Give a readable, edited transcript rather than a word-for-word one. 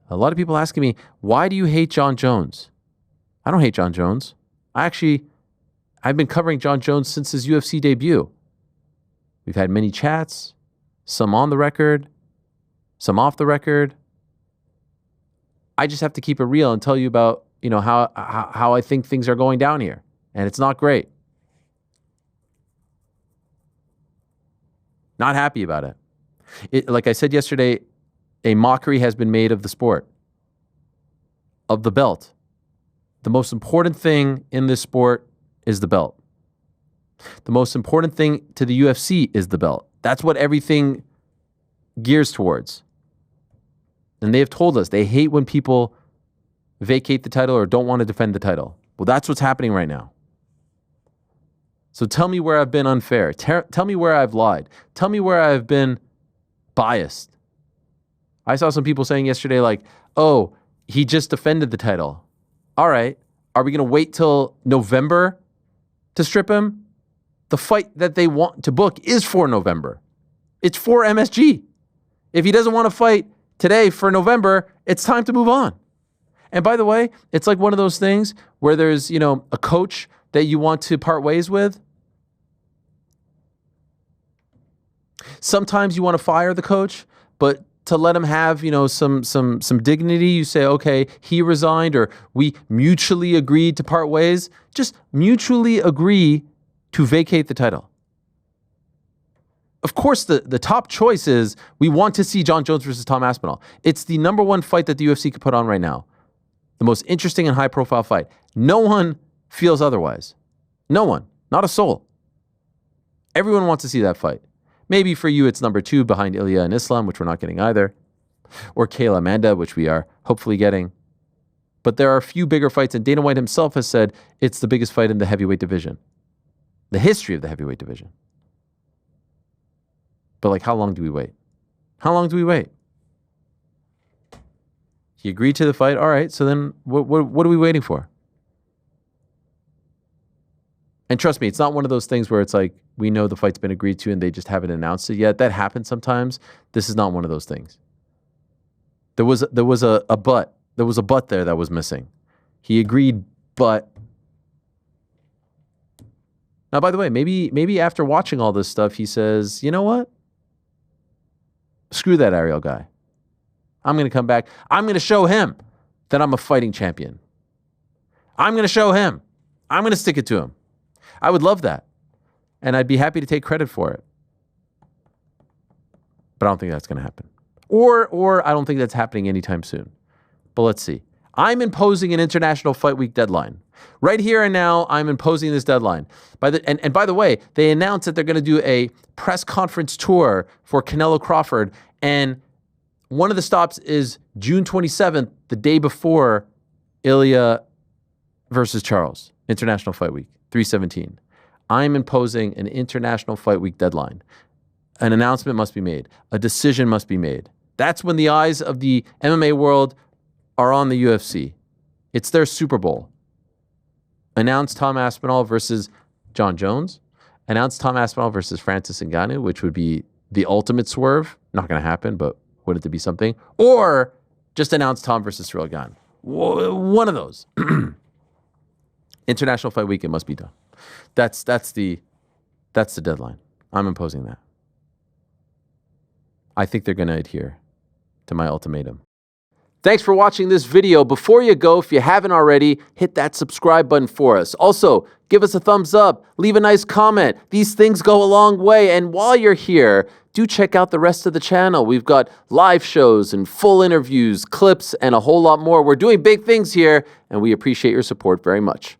A lot of people asking me, why do you hate Jon Jones? I don't hate Jon Jones. I've been covering Jon Jones since his UFC debut. We've had many chats, some on the record, some off the record. I just have to keep it real and tell you about, how I think things are going down here. And it's not great. Not happy about it. Like I said yesterday, a mockery has been made of the sport, of the belt. The most important thing in this sport is the belt. The most important thing to the UFC is the belt. That's what everything gears towards. And they have told us they hate when people vacate the title or don't want to defend the title. Well, that's what's happening right now. So tell me where I've been unfair. Tell me where I've lied. Tell me where I've been biased. I saw some people saying yesterday, like, oh, he just defended the title. All right. Are we going to wait till November to strip him? The fight that they want to book is for November. It's for MSG. If he doesn't want to fight today for November, it's time to move on. And by the way, it's like one of those things where there's, a coach that you want to part ways with. Sometimes you want to fire the coach, but to let him have, some dignity, you say, okay, he resigned or we mutually agreed to part ways. Just mutually agree to vacate the title. Of course, the top choice is we want to see Jon Jones versus Tom Aspinall. It's the number one fight that the UFC could put on right now. The most interesting and high-profile fight. No one feels otherwise. No one. Not a soul. Everyone wants to see that fight. Maybe for you, it's number 2 behind Ilya and Islam, which we're not getting either. Or Kayla Amanda, which we are hopefully getting. But there are a few bigger fights, and Dana White himself has said it's the biggest fight in the heavyweight division. The history of the heavyweight division. But how long do we wait? How long do we wait? He agreed to the fight. All right, so then what are we waiting for? And trust me, it's not one of those things where it's like we know the fight's been agreed to and they just haven't announced it yet. That happens sometimes. This is not one of those things. There was a but. There was a but there that was missing. He agreed, but. Now, by the way, maybe after watching all this stuff, he says, you know what? Screw that Ariel guy. I'm going to come back. I'm going to show him that I'm a fighting champion. I'm going to show him. I'm going to stick it to him. I would love that. And I'd be happy to take credit for it. But I don't think that's going to happen. Or I don't think that's happening anytime soon. But let's see. I'm imposing an International Fight Week deadline. Right here and now, I'm imposing this deadline. And by the way, they announced that they're going to do a press conference tour for Canelo Crawford. And one of the stops is June 27th, the day before Ilya versus Charles, International Fight Week, 317. I'm imposing an International Fight Week deadline. An announcement must be made. A decision must be made. That's when the eyes of the MMA world are on the UFC. It's their Super Bowl. Announce Tom Aspinall versus Jon Jones. Announce Tom Aspinall versus Francis Ngannou, which would be the ultimate swerve. Not going to happen, but wouldn't it be something? Or just announce Tom versus Cyril Gane. One of those. International Fight Week, it must be done. That's the deadline. I'm imposing that. I think they're going to adhere to my ultimatum. Thanks for watching this video. Before you go, if you haven't already, hit that subscribe button for us. Also, give us a thumbs up, leave a nice comment. These things go a long way. And while you're here, do check out the rest of the channel. We've got live shows and full interviews, clips, and a whole lot more. We're doing big things here, and we appreciate your support very much.